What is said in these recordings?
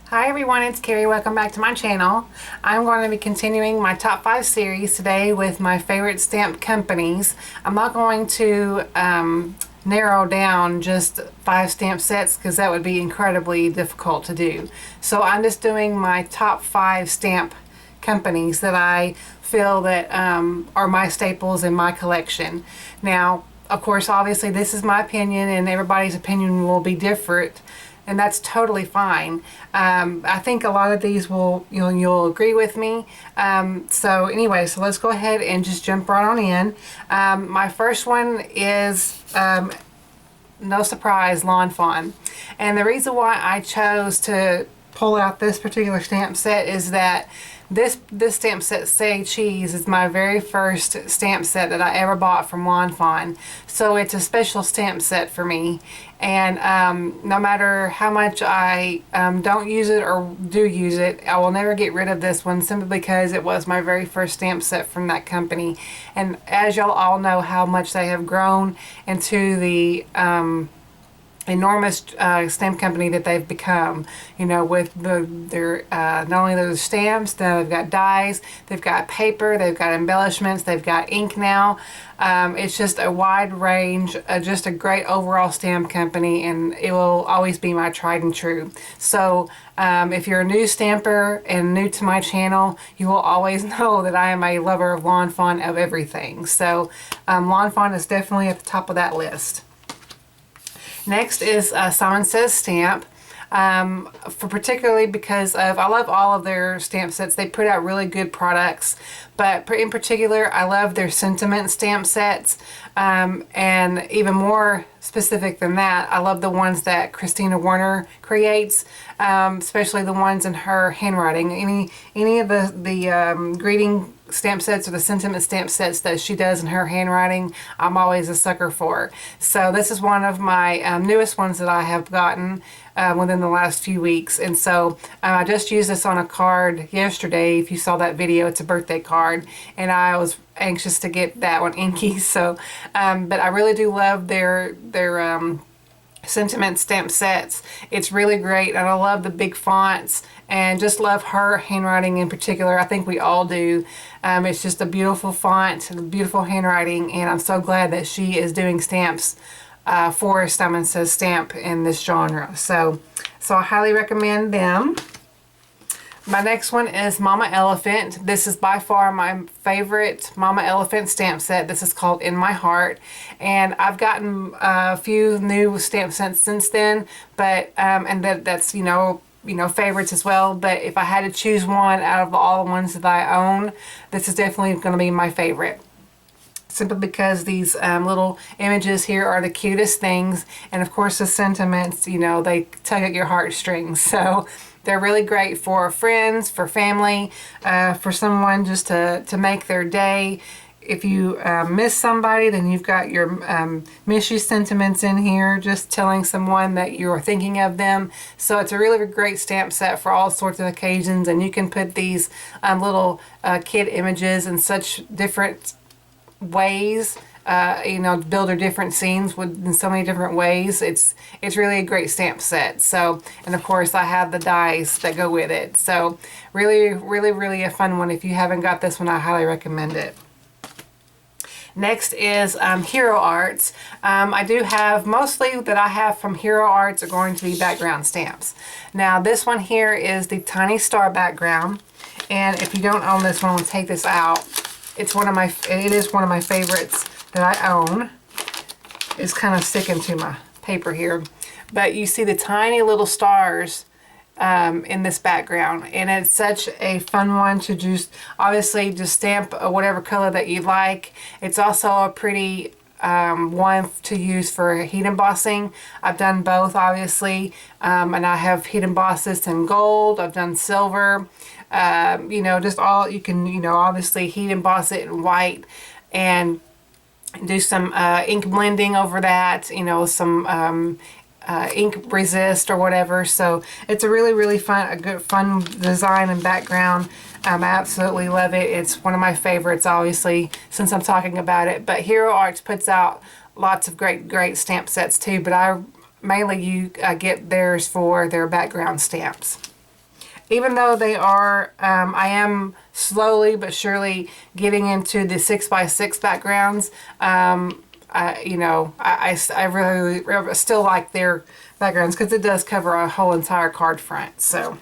Hi everyone, it's Carrie. Welcome back to my channel. I'm going to be continuing my top 5 series today with my favorite stamp companies. I'm not going to narrow down just 5 stamp sets because that would be incredibly difficult to do. So I'm just doing my top 5 stamp companies that I feel that are my staples in my collection. Now, of course, obviously this is my opinion and everybody's opinion will be different, and that's totally fine. I think a lot of these you'll agree with me. So anyway, so let's go ahead and just jump right on in. My first one is no surprise, Lawn Fawn. And the reason why I chose to pull out this particular stamp set is that this stamp set, Say Cheese, is my very first stamp set that I ever bought from Lawn Fawn. So it's a special stamp set for me. And no matter how much I don't use it or do use it, I will never get rid of this one simply because it was my very first stamp set from that company. And as y'all all know how much they have grown into the enormous stamp company that they've become, with their not only their stamps, they've got dies, they've got paper, they've got embellishments, they've got ink now. It's just a wide range, just a great overall stamp company, and it will always be my tried and true. So if you're a new stamper and new to my channel, you will always know that I am a lover of Lawn Fawn of everything. So Lawn Fawn is definitely at the top of that list. Next is Simon Says Stamp, for particularly because of, I love all of their stamp sets. They put out really good products, but in particular, I love their sentiment stamp sets, and even more specific than that, I love the ones that Christina Werner creates, especially the ones in her handwriting. Any of the greeting stamp sets or the sentiment stamp sets that she does in her handwriting, I'm always a sucker for. So this is one of my newest ones that I have gotten within the last few weeks. And so I just used this on a card yesterday. If you saw that video, it's a birthday card, and I was anxious to get that one inky. So but I really do love their sentiment stamp sets. It's really great, and I love the big fonts and just love her handwriting in particular. I think we all do. It's just a beautiful font and beautiful handwriting, and I'm so glad that she is doing stamps for Simon Says Stamp in this genre. So I highly recommend them. My next one is Mama Elephant. This is by far my favorite Mama Elephant stamp set. This is called In My Heart, and I've gotten a few new stamp sets since then, but and that's favorites as well. But if I had to choose one out of all the ones that I own, this is definitely going to be my favorite. Simply because these little images here are the cutest things, and of course the sentiments, they tug at your heartstrings. So they're really great for friends, for family, for someone just to make their day. If you miss somebody, then you've got your miss you sentiments in here, just telling someone that you're thinking of them. So it's a really great stamp set for all sorts of occasions, and you can put these little kid images in such different ways, build their different scenes in so many different ways. It's really a great stamp set. So, and of course I have the dies that go with it. So really, really, really a fun one. If you haven't got this one, I highly recommend it. Next is Hero Arts. I do have, mostly that I have from Hero Arts are going to be background stamps. Now this one here is the Tiny Star background, and if you don't own this one, we'll take this out. It is one of my favorites that I own. It's kind of sticking to my paper here, but you see the tiny little stars in this background, and it's such a fun one to obviously just stamp whatever color that you like. It's also a pretty one to use for heat embossing. I've done both, obviously, and I have heat embossed this in gold. I've done silver. Just all you can, obviously heat emboss it in white and do some ink blending over that, some ink resist or whatever. So it's a really, really fun design and background. I absolutely love it. It's one of my favorites, obviously, since I'm talking about it. But Hero Arts puts out lots of great stamp sets too, but I mainly get theirs for their background stamps. even though they are, I am slowly but surely getting into the 6x6 backgrounds. You know, I really still like their backgrounds because it does cover a whole entire card front. So,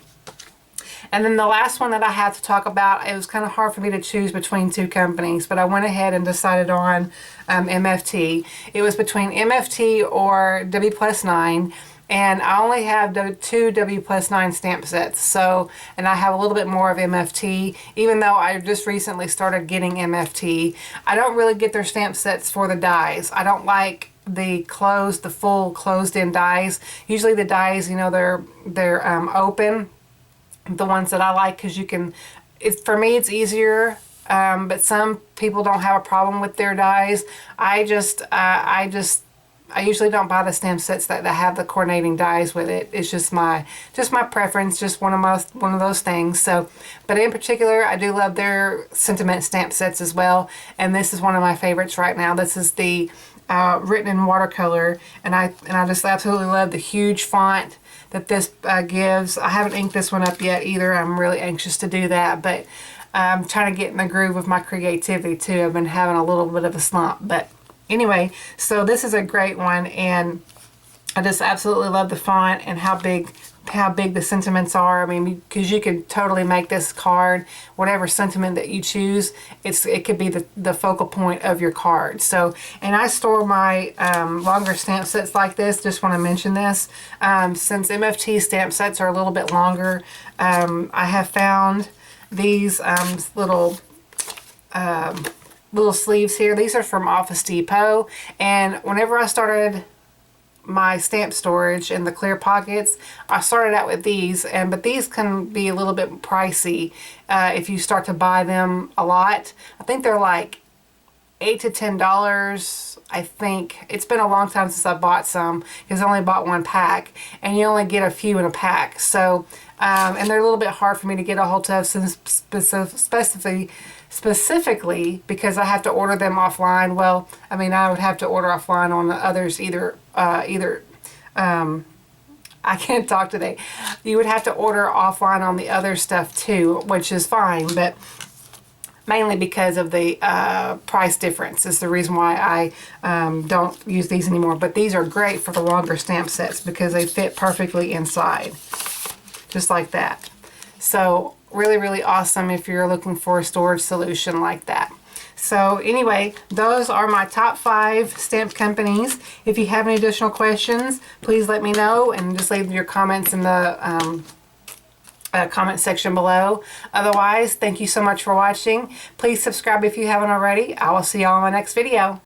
and then the last one that I had to talk about, it was kind of hard for me to choose between two companies, but I went ahead and decided on MFT. It was between MFT or W Plus 9. And I only have two W Plus 9 stamp sets, so, and I have a little bit more of MFT, even though I just recently started getting MFT. I don't really get their stamp sets for the dies. I don't like the full closed-in dies. Usually the dies, you know, they're open. The ones that I like, because you can, for me it's easier, but some people don't have a problem with their dies. I usually don't buy the stamp sets that have the coordinating dies with it. It's just my preference, just one of those things. So, but in particular, I do love their sentiment stamp sets as well. And this is one of my favorites right now. This is the written in watercolor, and I just absolutely love the huge font that this gives. I haven't inked this one up yet either. I'm really anxious to do that, but I'm trying to get in the groove of my creativity too. I've been having a little bit of a slump, but anyway, so this is a great one, and I just absolutely love the font and how big the sentiments are. I mean, because you could totally make this card whatever sentiment that you choose. It could be the focal point of your card. So, and I store my longer stamp sets like this. Just want to mention this. Since MFT stamp sets are a little bit longer, I have found these little sleeves here. These are from Office Depot, and whenever I started my stamp storage in the clear pockets, I started out with these, but these can be a little bit pricey if you start to buy them a lot. I think they're like $8 to $10. I think it's been a long time since I bought some, because I only bought one pack, and you only get a few in a pack. So and they're a little bit hard for me to get a hold of, since specifically because I have to order them offline. Well, I mean, I would have to order offline on the others I can't talk today. You would have to order offline on the other stuff too, which is fine, but mainly because of the price difference is the reason why I don't use these anymore. But these are great for the longer stamp sets because they fit perfectly inside, just like that. So really, really awesome if you're looking for a storage solution like that. So anyway, those are my top 5 stamp companies. If you have any additional questions, please let me know, and just leave your comments in the comment section below. Otherwise, thank you so much for watching. Please subscribe if you haven't already. I will see y'all in my next video.